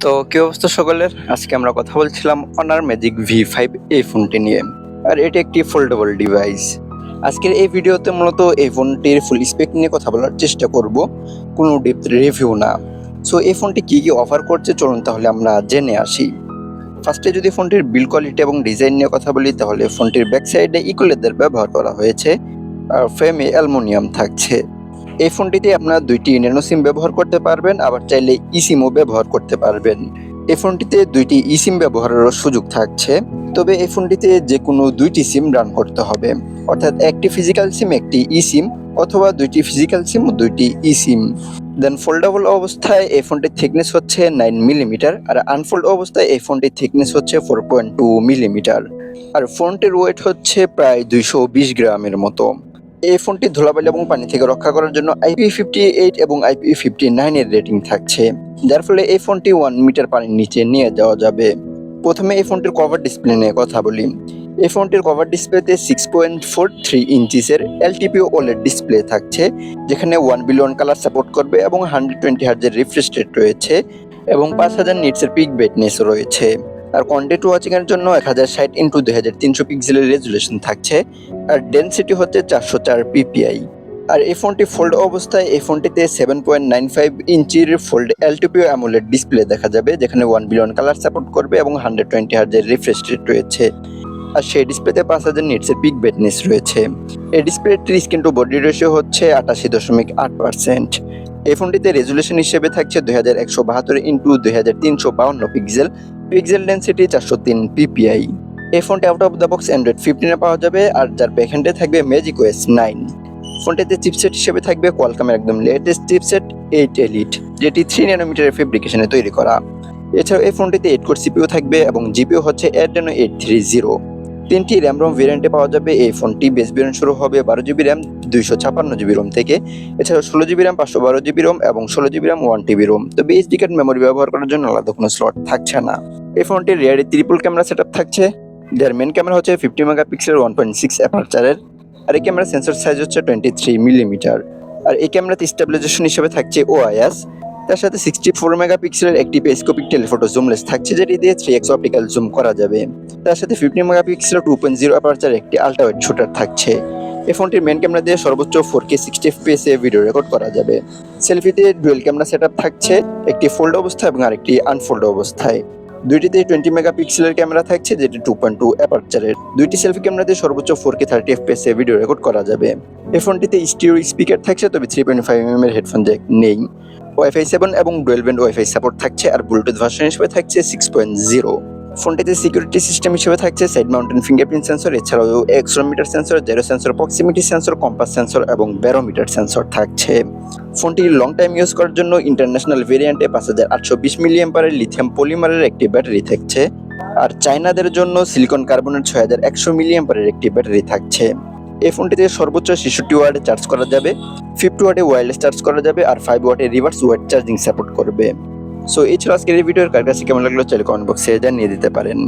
তো কি অবস্থা সকলের? আজকে আমরা কথা বলছিলাম অনার ম্যাজিক V5 এই ফোনটি নিয়ে। আর এটি একটি ফোল্ডেবল ডিভাইস। আজকের এই ভিডিওতে মূলত এই ফোনটির ফুল স্পেক নিয়ে কথা বলার চেষ্টা করব, কোনো ডেপথ রিভিউ না। সো এই ফোনটি কি অফার করছে চলুন তাহলে আমরা জেনে আসি। ফার্স্টে যদি ফোনটির বিল্ড কোয়ালিটি এবং ডিজাইন নিয়ে কথা বলি তাহলে ফোনটির ব্যাক সাইডে ইকো লেদার ব্যবহার করা হয়েছে আর ফ্রেমে অ্যালুমিনিয়াম থাকছে। এই ফোনটিতে আপনারা দুইটি ন্যানো সিম ব্যবহার করতে পারবেন, আবার চাইলে ইসিমও ব্যবহার করতে পারবেন। এই ফোনটিতে দুইটি ইসিম ব্যবহারেরও সুযোগ থাকছে, তবে এই ফোনটিতে যে কোনো দুইটি সিম রান করতে হবে, অর্থাৎ একটি ফিজিক্যাল সিম একটি ইসিম অথবা দুইটি ফিজিক্যাল সিম দুইটি ইসিম। দেন ফোল্ডেবল অবস্থায় এই ফোনটির থিকনেস হচ্ছে 9 মিলিমিটার, আর আনফোল্ড অবস্থায় এই ফোনটির থিকনেস হচ্ছে 4.2 মিলিমিটার, আর ফোনটির ওয়েট হচ্ছে প্রায় 220 গ্রামের মতো। এই ফোনটি ধুলাবালি এবং পানি থেকে রক্ষা করার জন্য IP58 এবং IP59 এর রেটিং থাকছে, যার ফলে এই ফোনটি 1 মিটার পানির নিচে নিয়ে যাওয়া যাবে। প্রথমে এই ফোনটির কভার ডিসপ্লে নিয়ে কথা বলি। এই ফোনটির কভার ডিসপ্লেতে 6.43 ইঞ্চিসের LTPO OLED ডিসপ্লে থাকছে, যেখানে 1 বিলিয়ন কালার সাপোর্ট করবে এবং 120 হার্জের রিফ্রেশ রেট রয়েছে এবং 5000 নিটসের পিক ব্রাইটনেস রয়েছে। আর কন্টেন্ট ওয়াচিং এর জন্য 1060x2300 পিক্সেলের রেজুলেশন থাকছে, আর ডেনসিটি হচ্ছে 404 ppi। আর এই ফোনটি ফোল্ড অবস্থায় এই ফোনটিতে 7.95 ইঞ্চির ফোল্ড LTPO AMOLED ডিসপ্লে দেখা যাবে, যেখানে 1 বিলিয়ন কালার সাপোর্ট করবে এবং 120 হার্জের রিফ্রেশ রেট রয়েছে, আর সেই ডিসপ্লেতে 5000 নিটসের পিক ব্রাইটনেস রয়েছে। এই ডিসপ্লেটির স্ক্রিন টু বডি রেশিও হচ্ছে 88.8%। এই ফোনটিতে রেজুলেশন হিসেবে থাকছে 2172x2352 pixel, pixel density 403 ppi। এই ফোনটি out of the box Android 15 পাওয়া যাবে, আর যার ব্যাকহ্যান্ডে থাকবে ম্যাজিক OS 9। ফোনটিতে চিপসেট হিসেবে থাকবে কোয়ালকমের একদম লেটেস্ট চিপসেট 8 Elite, যেটি 3 ন্যানোমিটারের ফেব্রিকেশনে তৈরি করা। এছাড়াও এই ফোনটিতে 8 কোর CPU থাকবে এবং জিপিও হচ্ছে Adreno 830। 3টি র্যাম রোম ভেরিয়েন্টে পাওয়া যাবে এই ফোনটি। বেস ভেরিয়েন্ট শুরু হবে 12GB র্যাম 256GB রোম থেকে, এছাড়াও 16GB র্যাম 512GB রোম এবং 16GB র্যাম 1TB রোম। তবে এইচডি কার্ড মেমোরি ব্যবহার করার জন্য আলাদা কোনো স্লট থাকছে না। এই ফোনটির রিয়ারে ট্রিপল ক্যামেরা সেটআপ থাকছে, যার মেন ক্যামেরা হচ্ছে 50 মেগাপিক্সেলের 1.6 অ্যাপারচারের, আর এই ক্যামেরা সেন্সর সাইজ হচ্ছে 23 মিলিমিটার। আর এই ক্যামেরাতে স্টেবিলাইজেশন হিসেবে থাকছে OIS। তার সাথে 64 মেগাপিক্সেলের একটি পেরিস্কোপিক টেলিফটো জুম লেন্স থাকছে, যেটি দিয়ে 3x অপটিক্যাল জুম করা যাবে। তার সাথে 50 মেগাপিক্সেলের 2.0 অ্যাপারচার একটি আল্ট্রা ওয়াইড শুটার থাকছে। এই ফোনটির মেন ক্যামেরা দিয়ে সর্বোচ্চ 4K 60 FPS এ ভিডিও রেকর্ড করা যাবে। সেলফিতে ডুয়েল ক্যামেরা সেটআপ থাকছে, একটি ফোল্ড অবস্থায় এবং আরেকটি আনফোল্ড অবস্থায়। দুইটিতে 20 মেগাপিক্সেলের ক্যামেরা থাকছে, যেটি 2.2 অ্যাপারচারের। দুইটি সেলফি ক্যামেরা দিয়ে সর্বোচ্চ 4K 30 FPS এ ভিডিও রেকর্ড করা যাবে। এই ফোনটিতে স্টিরিও স্পিকার থাকছে, তবে 3.5mm এর হেডফোন জ্যাক নেই। Wi-Fi 7 এবং ডুয়েল ব্যান্ড ওয়াইফাই সাপোর্ট থাকছে, আর ব্লুটুথ ভার্সন হিসেবে থাকছে 6.0। ফোনটিতে সিকিউরিটি সিস্টেম হিসেবে থাকছে সাইড মাউন্টেন ফিঙ্গারপ্রিন্ট সেন্সর, এছাড়াও accelerometer sensor, zero sensor, proximity sensor, compass sensor এবং ব্যারোমিটার সেন্সর থাকছে। ফোনটি লং টাইম ইউজ করার জন্য ইন্টারন্যাশনাল ভেরিয়েন্টে 5820 মিলিঅ্যাম্পিয়ারের লিথিয়াম পলিমারের একটি ব্যাটারি থাকছে, আর চায়নাদের জন্য সিলিকন কার্বনের 6100 মিলিঅ্যাম্পিয়ারের একটি ব্যাটারি থাকছে। এই ফোনটিতে সর্বোচ্চ 66 ওয়াটে চার্জ করা যাবে, 50 ওয়াটে ওয়্যারলেস চার্জ করা যাবে, আর 5 ওয়াটে রিভার্স ওয়েট চার্জিং সাপোর্ট করবে। সো এই ছিল আজকের এই ভিডিওর। কার কাছে কেমন লাগলো চাইলে কমেন্ট বক্সে জানিয়ে দিতে পারেন।